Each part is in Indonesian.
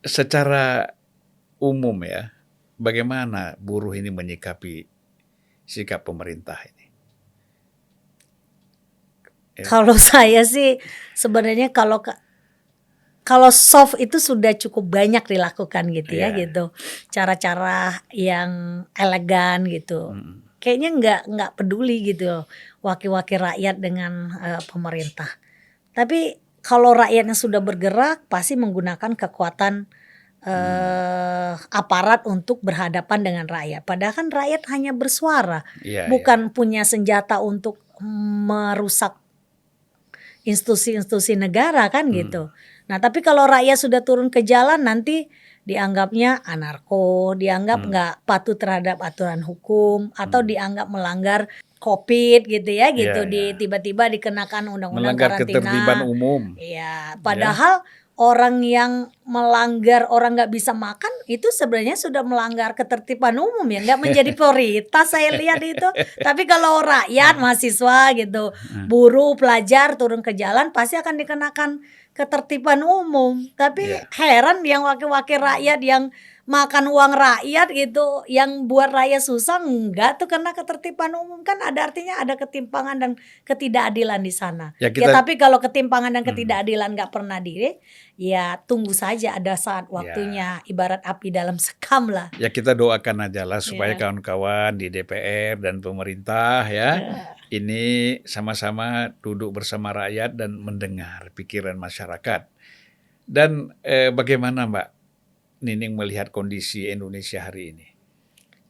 secara umum ya, bagaimana buruh ini menyikapi sikap pemerintah ini? Ya. Kalau saya sih sebenarnya kalau soft itu sudah cukup banyak dilakukan gitu ya Iya. gitu. Cara-cara yang elegan gitu. Mhm. Kayaknya nggak peduli gitu loh wakil-wakil rakyat dengan pemerintah. Tapi kalau rakyatnya sudah bergerak pasti menggunakan kekuatan aparat untuk berhadapan dengan rakyat. Padahal kan rakyat hanya bersuara, Iya, iya. bukan punya senjata untuk merusak institusi-institusi negara kan gitu. Nah, tapi kalau rakyat sudah turun ke jalan nanti dianggapnya anarko, dianggap nggak patuh terhadap aturan hukum atau dianggap melanggar COVID gitu ya Iya, gitu iya. tiba-tiba dikenakan undang-undang Melanggar ketertiban karantina. umum, Iya, ya. padahal orang yang melanggar orang nggak bisa makan itu sebenarnya sudah melanggar ketertiban umum ya, nggak menjadi prioritas saya lihat itu. Tapi kalau rakyat, mahasiswa gitu, Heeh, buruh, pelajar turun ke jalan pasti akan dikenakan ketertiban umum. Tapi iya. heran yang wakil-wakil rakyat yang makan uang rakyat gitu, yang buat rakyat susah enggak tuh kena ketertiban umum kan ada artinya ada ketimpangan dan ketidakadilan di sana. Ya Ya kita tapi kalau ketimpangan dan mhm, ketidakadilan nggak pernah ya tunggu saja ada saat ya. waktunya ibarat api dalam sekam lah. Ya kita doakan ajalah supaya Ya. kawan-kawan di DPR dan pemerintah ya, ini sama-sama duduk bersama rakyat dan mendengar pikiran masyarakat. Dan, bagaimana Mbak Nining melihat kondisi Indonesia hari ini?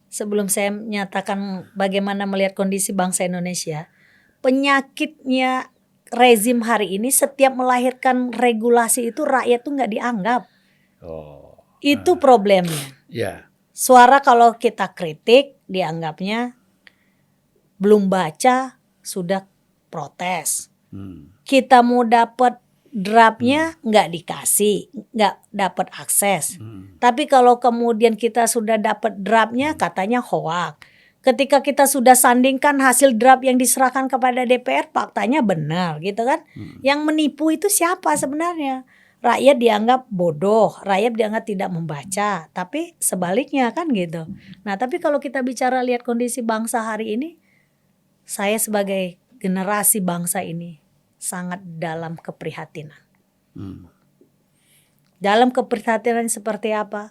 Sebelum saya menyatakan bagaimana melihat kondisi bangsa Indonesia, penyakitnya rezim hari ini setiap melahirkan regulasi itu rakyat tuh nggak dianggap. Oh, Itu problemnya. ya. Suara kalau kita kritik dianggapnya belum baca sudah protes. Kita mau dapat draftnya nggak dikasih, nggak dapat akses. Tapi kalau kemudian kita sudah dapat draftnya katanya hoak. Ketika kita sudah sandingkan hasil draft yang diserahkan kepada DPR, faktanya benar gitu kan. Yang menipu itu siapa sebenarnya? Rakyat dianggap bodoh, rakyat dianggap tidak membaca, tapi sebaliknya kan gitu. Nah, tapi kalau kita bicara lihat kondisi bangsa hari ini, saya sebagai generasi bangsa ini sangat dalam keprihatinan. Dalam keprihatinan seperti apa?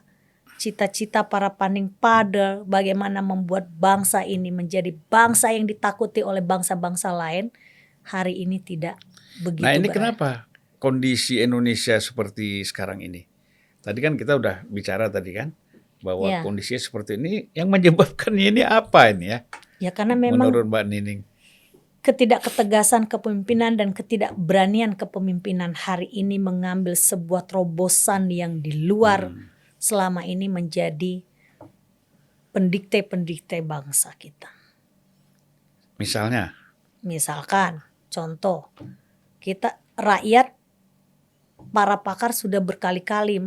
Cita-cita para Paning Pader bagaimana membuat bangsa ini menjadi bangsa yang ditakuti oleh bangsa-bangsa lain hari ini tidak begitu Nah ini berada. kenapa kondisi Indonesia seperti sekarang ini? Tadi kan kita udah bicara tadi kan, bahwa Ya, kondisinya seperti ini yang menyebabkannya ini apa ini ya, ya karena memang menurut Mbak Nining? ketidakketegasan kepemimpinan dan ketidakberanian kepemimpinan hari ini mengambil sebuah terobosan yang di luar selama ini menjadi pendikte-pendikte bangsa kita. Misalnya? Misalkan, contoh, kita rakyat, para pakar sudah berkali-kali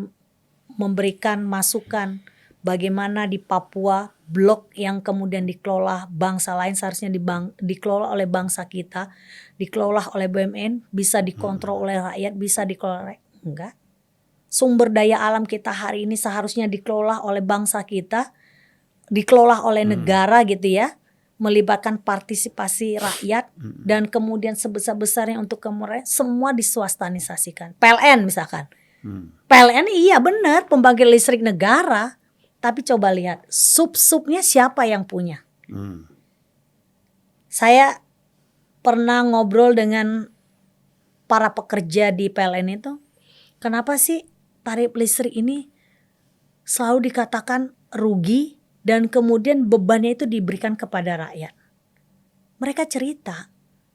memberikan masukan bagaimana di Papua blok yang kemudian dikelola bangsa lain seharusnya dikelola oleh bangsa kita, dikelola oleh BUMN, bisa dikontrol oleh rakyat, bisa dikelola enggak. Sumber daya alam kita hari ini seharusnya dikelola oleh bangsa kita, dikelola oleh negara gitu ya, melibatkan partisipasi rakyat dan kemudian sebesar-besarnya untuk kemudian semua diswastanisasikan. PLN misalkan. PLN iya benar pembangkit listrik negara, tapi coba lihat sub-subnya siapa yang punya. Saya pernah ngobrol dengan para pekerja di PLN itu, kenapa sih tarif listrik ini selalu dikatakan rugi dan kemudian bebannya itu diberikan kepada rakyat. Mereka cerita,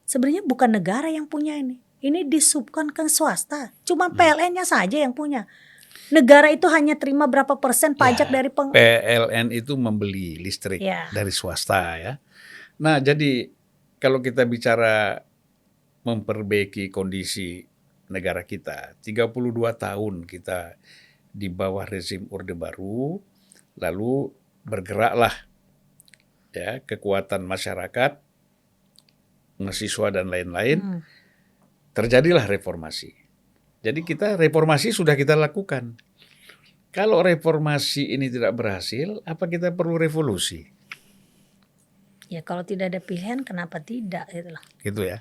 sebenarnya bukan negara yang punya ini. Ini disubkan ke swasta. Cuma PLN-nya saja yang punya. Negara itu hanya terima berapa persen pajak Ya, dari PLN itu membeli listrik ya. dari swasta ya. Nah jadi kalau kita bicara memperbaiki kondisi negara kita, 32 tahun kita di bawah rezim Orde Baru, lalu bergeraklah ya kekuatan masyarakat, mahasiswa dan lain-lain, terjadilah reformasi. Jadi kita reformasi sudah kita lakukan. Kalau reformasi ini tidak berhasil, apa kita perlu revolusi? Ya kalau tidak ada pilihan kenapa tidak gitu loh. Gitu ya.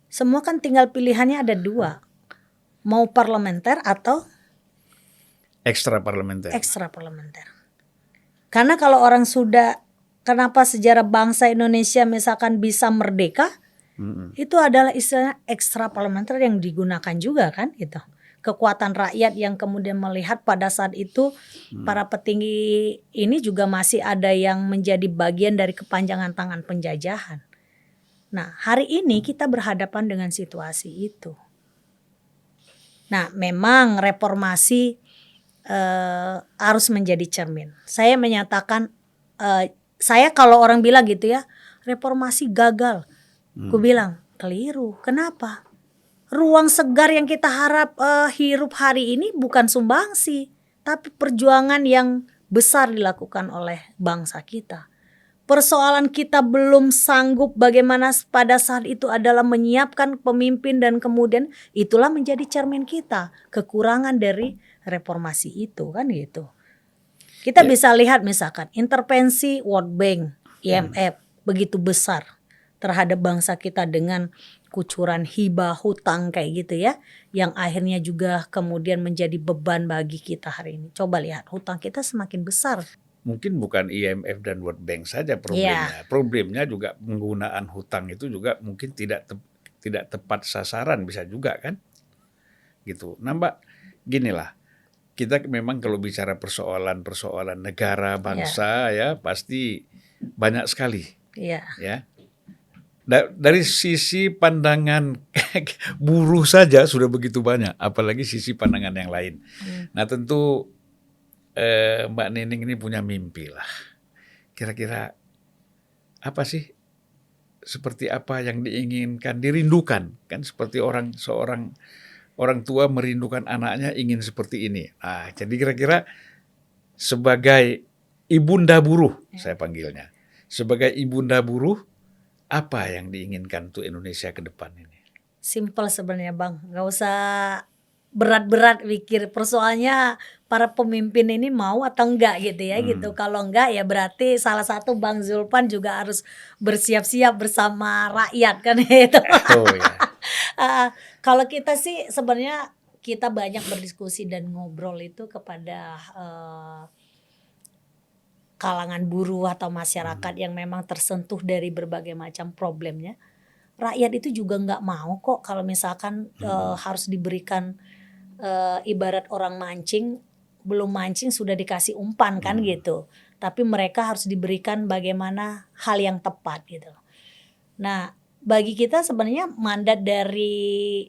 Semua kan tinggal pilihannya ada dua. Mau parlementer atau Ekstra parlementer. ekstra parlementer. Karena kalau orang sudah, kenapa sejarah bangsa Indonesia misalkan bisa merdeka, itu adalah istilahnya ekstra parlementer yang digunakan juga kan gitu. Kekuatan rakyat yang kemudian melihat pada saat itu para petinggi ini juga masih ada yang menjadi bagian dari kepanjangan tangan penjajahan. Nah, hari ini kita berhadapan dengan situasi itu. Nah, memang reformasi harus menjadi cermin. Saya menyatakan, saya kalau orang bilang gitu ya, reformasi gagal. Gue bilang keliru. Kenapa? Ruang segar yang kita harap hirup hari ini bukan sumbangsi, tapi perjuangan yang besar dilakukan oleh bangsa kita. Persoalan kita belum sanggup bagaimana pada saat itu adalah menyiapkan pemimpin dan kemudian itulah menjadi cermin kita. Kekurangan dari reformasi itu kan gitu. Kita bisa lihat misalkan intervensi World Bank, IMF begitu besar terhadap bangsa kita dengan kucuran hibah hutang kayak gitu ya, yang akhirnya juga kemudian menjadi beban bagi kita hari ini. Coba lihat hutang kita semakin besar. Mungkin bukan IMF dan World Bank saja problemnya. Problemnya juga penggunaan hutang itu juga mungkin tidak tepat sasaran bisa juga kan, gitu. Nah Mbak, ginilah, kita memang kalau bicara persoalan negara bangsa ya pasti banyak sekali. Ya. Dari sisi pandangan buruh saja sudah begitu banyak, apalagi sisi pandangan yang lain. Nah tentu Mbak Nining ini punya mimpi lah. Kira-kira apa sih? Seperti apa yang diinginkan, dirindukan kan? Seperti seorang orang tua merindukan anaknya ingin seperti ini. Nah, jadi kira-kira sebagai ibunda buruh, saya panggilnya, sebagai ibunda buruh, apa yang diinginkan untuk Indonesia ke depan ini? Simpel sebenarnya Bang, nggak usah berat-berat pikir. Persoalannya para pemimpin ini mau atau enggak gitu ya gitu. Kalau enggak ya berarti salah satu Bang Zulpan juga harus bersiap-siap bersama rakyat kan itu. Oh ya. Kalau kita sih sebenarnya kita banyak berdiskusi dan ngobrol itu kepada kalangan buruh atau masyarakat yang memang tersentuh dari berbagai macam problemnya. Rakyat itu juga nggak mau kok kalau misalkan harus diberikan ibarat orang mancing, belum mancing sudah dikasih umpan kan gitu. Tapi mereka harus diberikan bagaimana hal yang tepat gitu. Nah, bagi kita sebenarnya mandat dari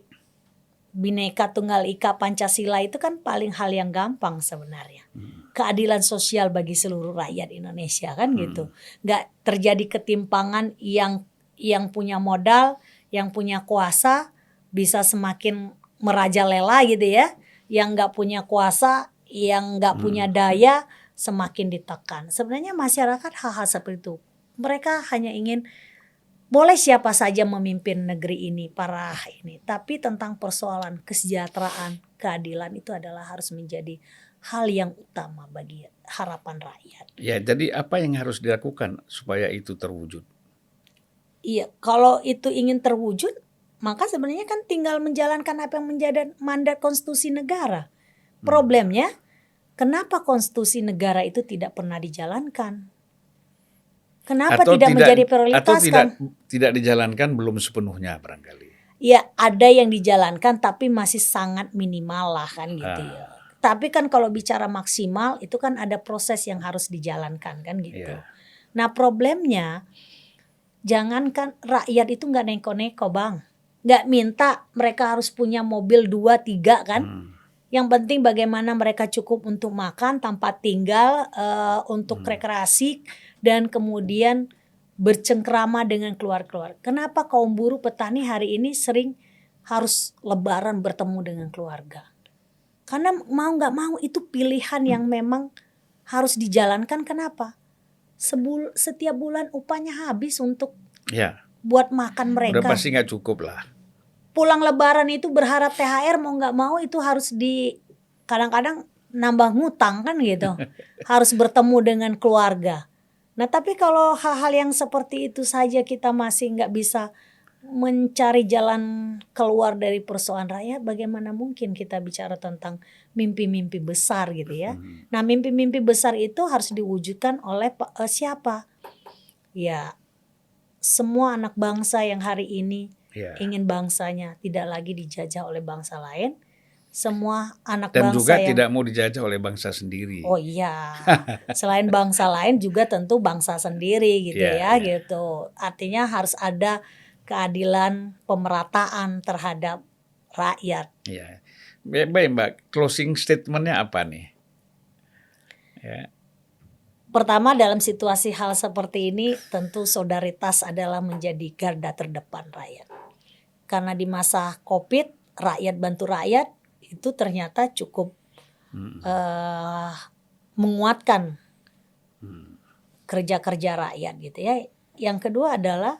Bhinneka Tunggal Ika Pancasila itu kan paling hal yang gampang sebenarnya. Keadilan sosial bagi seluruh rakyat Indonesia kan gitu. Nggak terjadi ketimpangan yang punya modal, yang punya kuasa bisa semakin merajalela gitu ya. Yang nggak punya kuasa, yang nggak punya daya semakin ditekan. Sebenarnya masyarakat hal-hal seperti itu. Mereka hanya ingin boleh siapa saja memimpin negeri ini, tapi tentang persoalan kesejahteraan, keadilan itu adalah harus menjadi hal yang utama bagi harapan rakyat. Ya, jadi apa yang harus dilakukan supaya itu terwujud? Iya, kalau itu ingin terwujud, maka sebenarnya kan tinggal menjalankan apa yang menjadi mandat konstitusi negara. Problemnya, kenapa konstitusi negara itu tidak pernah dijalankan? Kenapa tidak menjadi prioritas kan? Atau tidak dijalankan belum sepenuhnya barangkali. Ya, ada yang dijalankan tapi masih sangat minimal lah kan gitu ya. Tapi kan kalau bicara maksimal itu kan ada proses yang harus dijalankan kan gitu. Nah problemnya jangankan rakyat itu nggak neko-neko Bang. Nggak minta mereka harus punya mobil 2, 3 kan. Yang penting bagaimana mereka cukup untuk makan, tempat tinggal, untuk rekreasi dan kemudian bercengkrama dengan keluarga. Kenapa kaum buruh petani hari ini sering harus lebaran bertemu dengan keluarga? Karena mau nggak mau itu pilihan yang memang harus dijalankan. Kenapa? Setiap bulan upahnya habis untuk buat makan mereka. Udah pasti nggak cukup lah. Pulang lebaran itu berharap THR mau nggak mau itu harus kadang-kadang nambah ngutang kan gitu. Harus bertemu dengan keluarga. Nah, tapi kalau hal-hal yang seperti itu saja kita masih nggak bisa mencari jalan keluar dari persoalan rakyat, bagaimana mungkin kita bicara tentang mimpi-mimpi besar gitu ya. Nah, mimpi-mimpi besar itu harus diwujudkan oleh siapa? Ya, semua anak bangsa yang hari ini Ya. ingin bangsanya tidak lagi dijajah oleh bangsa lain. Semua anak Dan bangsa juga yang tidak mau dijajah oleh bangsa sendiri. oh iya, selain bangsa lain juga tentu bangsa sendiri gitu Ya, ya, ya. gitu. Artinya harus ada keadilan pemerataan terhadap rakyat. Ya. Baik Mbak, closing statementnya apa nih? Ya. Pertama, dalam situasi hal seperti ini tentu solidaritas adalah menjadi garda terdepan rakyat. Karena di masa COVID, rakyat bantu rakyat itu ternyata cukup menguatkan kerja-kerja rakyat gitu ya. Yang kedua adalah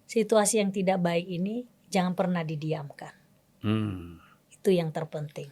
situasi yang tidak baik ini jangan pernah didiamkan. Itu yang terpenting.